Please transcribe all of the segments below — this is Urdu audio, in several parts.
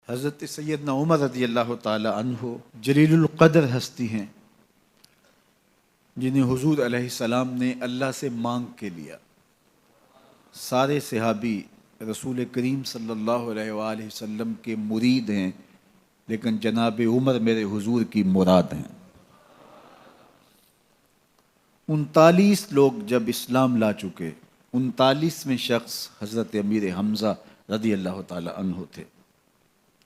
حضرت سیدنا عمر رضی اللہ تعالی عنہ جلیل القدر ہستی ہیں جنہیں حضور علیہ السلام نے اللہ سے مانگ کے لیا۔ سارے صحابی رسول کریم صلی اللہ علیہ وآلہ وسلم کے مرید ہیں، لیکن جناب عمر میرے حضور کی مراد ہیں۔ 39 لوگ جب اسلام لا چکے، 39ویں شخص حضرت امیر حمزہ رضی اللہ تعالی عنہ تھے،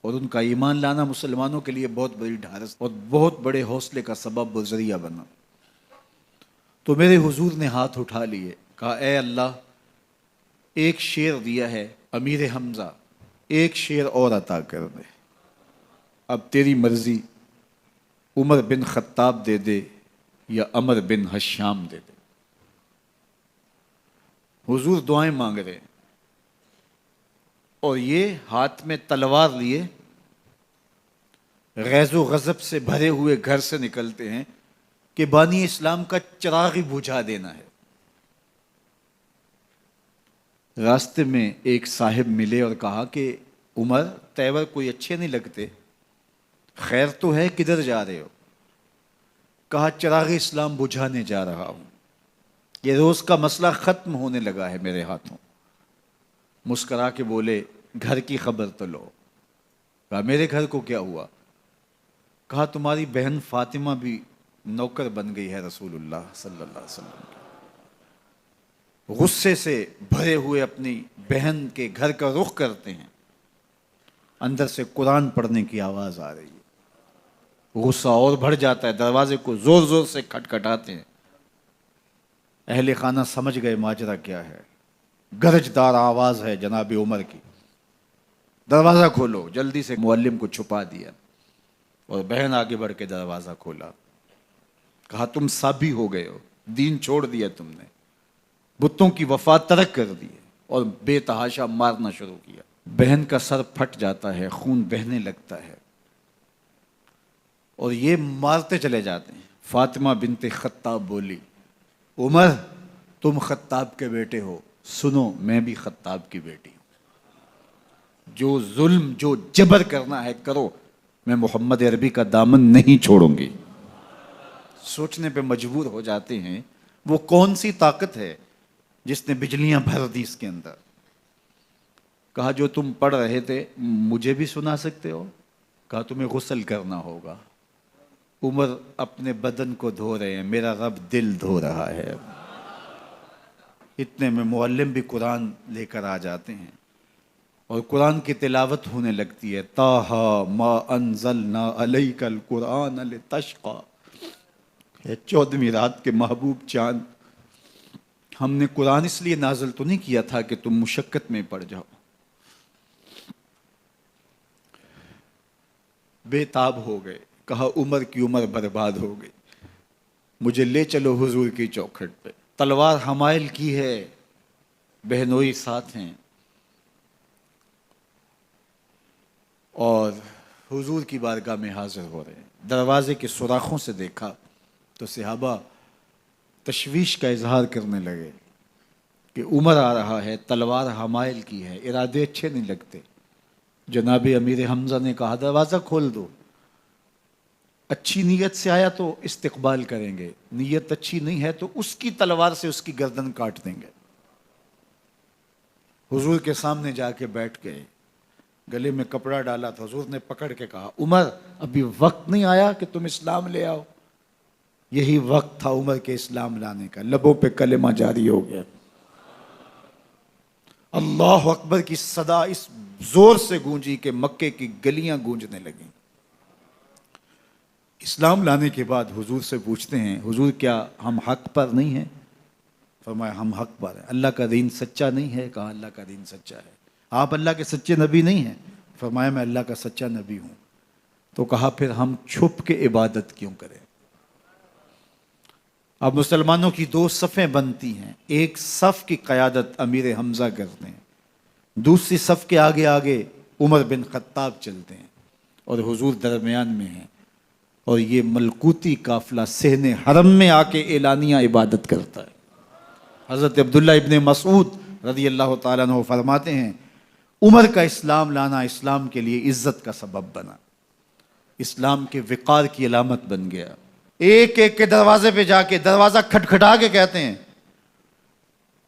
اور ان کا ایمان لانا مسلمانوں کے لیے بہت بڑی ڈھارس اور بہت بڑے حوصلے کا سبب و ذریعہ بنا۔ تو میرے حضور نے ہاتھ اٹھا لیے، کہا اے اللہ، ایک شیر دیا ہے امیر حمزہ، ایک شیر اور عطا کر دے، اب تیری مرضی، عمر بن خطاب دے دے یا عمر بن حشام دے دے۔ حضور دعائیں مانگ رہے ہیں، اور یہ ہاتھ میں تلوار لیے غیظ و غضب سے بھرے ہوئے گھر سے نکلتے ہیں کہ بانی اسلام کا چراغ ہی بجھا دینا ہے۔ راستے میں ایک صاحب ملے اور کہا کہ عمر، تیور کوئی اچھے نہیں لگتے، خیر تو ہے، کدھر جا رہے ہو؟ کہا چراغ اسلام بجھانے جا رہا ہوں، یہ روز کا مسئلہ ختم ہونے لگا ہے میرے ہاتھوں۔ مسکرا کے بولے گھر کی خبر تو لو۔ کہا میرے گھر کو کیا ہوا؟ کہا تمہاری بہن فاطمہ بھی نوکر بن گئی ہے رسول اللہ صلی اللہ علیہ وسلم کی۔ غصے سے بھرے ہوئے اپنی بہن کے گھر کا رخ کرتے ہیں، اندر سے قرآن پڑھنے کی آواز آ رہی ہے، غصہ اور بڑھ جاتا ہے، دروازے کو زور زور سے کھٹکھٹاتے ہیں۔ اہل خانہ سمجھ گئے ماجرا کیا ہے، گرجدار آواز ہے جناب عمر کی، دروازہ کھولو۔ جلدی سے معلم کو چھپا دیا اور بہن آگے بڑھ کے دروازہ کھولا۔ کہا تم سابی ہو گئے ہو، دین چھوڑ دیا تم نے، بتوں کی وفا ترک کر دی اور بے تحاشا مارنا شروع کیا۔ بہن کا سر پھٹ جاتا ہے، خون بہنے لگتا ہے، اور یہ مارتے چلے جاتے ہیں۔ فاطمہ بنت خطاب بولی عمر تم خطاب کے بیٹے ہو، سنو میں بھی خطاب کی بیٹی ہوں، جو ظلم جو جبر کرنا ہے کرو، میں محمد عربی کا دامن نہیں چھوڑوں گی۔ سوچنے پہ مجبور ہو جاتے ہیں وہ کون سی طاقت ہے جس نے بجلیاں بھر دی اس کے اندر۔ کہا جو تم پڑھ رہے تھے مجھے بھی سنا سکتے ہو؟ کہا تمہیں غسل کرنا ہوگا۔ عمر اپنے بدن کو دھو رہے ہیں، میرا رب دل دھو رہا ہے۔ اتنے میں معلم بھی قرآن لے کر آ جاتے ہیں اور قرآن کی تلاوت ہونے لگتی ہے۔ طٰہٰ ما انزلنا علیک القرآن لتشقیٰ، 14ویں رات کے محبوب چاند، ہم نے قرآن اس لیے نازل تو نہیں کیا تھا کہ تم مشقت میں پڑ جاؤ۔ بے تاب ہو گئے، کہا عمر کی عمر برباد ہو گئی، مجھے لے چلو حضور کی چوکھٹ پہ۔ تلوار حمائل کی ہے، بہنوئی ساتھ ہیں، اور حضور کی بارگاہ میں حاضر ہو رہے ہیں۔ دروازے کے سوراخوں سے دیکھا تو صحابہ تشویش کا اظہار کرنے لگے کہ عمر آ رہا ہے، تلوار حمائل کی ہے، ارادے اچھے نہیں لگتے۔ جناب امیر حمزہ نے کہا دروازہ کھول دو، اچھی نیت سے آیا تو استقبال کریں گے، نیت اچھی نہیں ہے تو اس کی تلوار سے اس کی گردن کاٹ دیں گے۔ حضور کے سامنے جا کے بیٹھ گئے، گلے میں کپڑا ڈالا تو حضور نے پکڑ کے کہا عمر ابھی وقت نہیں آیا کہ تم اسلام لے آؤ؟ یہی وقت تھا عمر کے اسلام لانے کا، لبوں پہ کلمہ جاری ہو گیا۔ اللہ اکبر کی صدا اس زور سے گونجی کہ مکے کی گلیاں گونجنے لگیں۔ اسلام لانے کے بعد حضور سے پوچھتے ہیں حضور کیا ہم حق پر نہیں ہیں؟ فرمایا ہم حق پر ہیں۔ اللہ کا دین سچا نہیں ہے؟ کہا اللہ کا دین سچا ہے۔ آپ اللہ کے سچے نبی نہیں ہیں؟ فرمایا میں اللہ کا سچا نبی ہوں۔ تو کہا پھر ہم چھپ کے عبادت کیوں کریں؟ اب مسلمانوں کی 2 صفیں بنتی ہیں، ایک صف کی قیادت امیر حمزہ کرتے ہیں، دوسری صف کے آگے آگے عمر بن خطاب چلتے ہیں، اور حضور درمیان میں ہیں، اور یہ ملکوتی قافلہ صحن حرم میں آ کے اعلانیہ عبادت کرتا ہے۔ حضرت عبداللہ ابن مسعود رضی اللہ تعالیٰ عنہ فرماتے ہیں عمر کا اسلام لانا اسلام کے لیے عزت کا سبب بنا، اسلام کے وقار کی علامت بن گیا۔ ایک ایک کے دروازے پہ جا کے دروازہ کھٹکھٹا کے کہتے ہیں،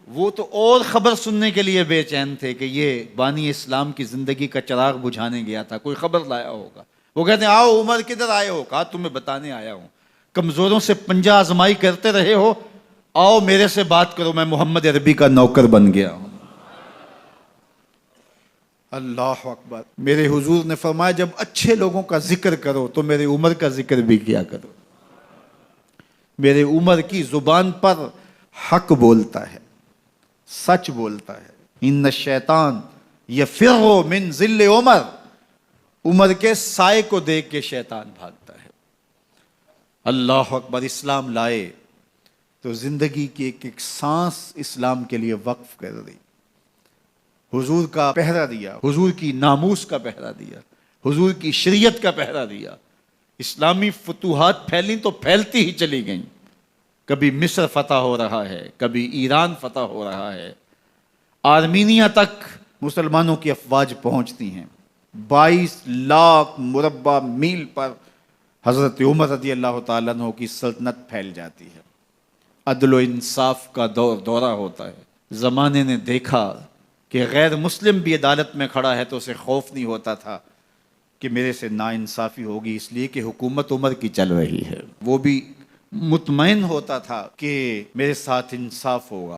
وہ تو اور خبر سننے کے لیے بے چین تھے کہ یہ بانی اسلام کی زندگی کا چراغ بجھانے گیا تھا، کوئی خبر لایا ہوگا۔ وہ کہتے ہیں آؤ عمر کدھر آئے ہو؟ کہا تمہیں بتانے آیا ہوں، کمزوروں سے پنجہ آزمائی کرتے رہے ہو، آؤ میرے سے بات کرو، میں محمد عربی کا نوکر بن گیا ہوں۔ اللہ اکبر۔ میرے حضور نے فرمایا جب اچھے لوگوں کا ذکر کرو تو میرے عمر کا ذکر بھی کیا کرو۔ میرے عمر کی زبان پر حق بولتا ہے، سچ بولتا ہے۔ ان الشیطان یفر من ظل عمر، عمر کے سائے کو دیکھ کے شیطان بھاگتا ہے۔ اللہ اکبر۔ اسلام لائے تو زندگی کی ایک ایک سانس اسلام کے لیے وقف کر دی، حضور کا پہرا دیا، حضور کی ناموس کا پہرا دیا، حضور کی شریعت کا پہرا دیا۔ اسلامی فتوحات پھیلیں تو پھیلتی ہی چلی گئیں، کبھی مصر فتح ہو رہا ہے، کبھی ایران فتح ہو رہا ہے، آرمینیا تک مسلمانوں کی افواج پہنچتی ہیں۔ 22 لاکھ مربع میل پر حضرت عمر رضی اللہ تعالیٰ عنہ کی سلطنت پھیل جاتی ہے۔ عدل و انصاف کا دورہ ہوتا ہے۔ زمانے نے دیکھا کہ غیر مسلم بھی عدالت میں کھڑا ہے تو اسے خوف نہیں ہوتا تھا کہ میرے سے ناانصافی ہوگی، اس لیے کہ حکومت عمر کی چل رہی ہے۔ وہ بھی مطمئن ہوتا تھا کہ میرے ساتھ انصاف ہوگا۔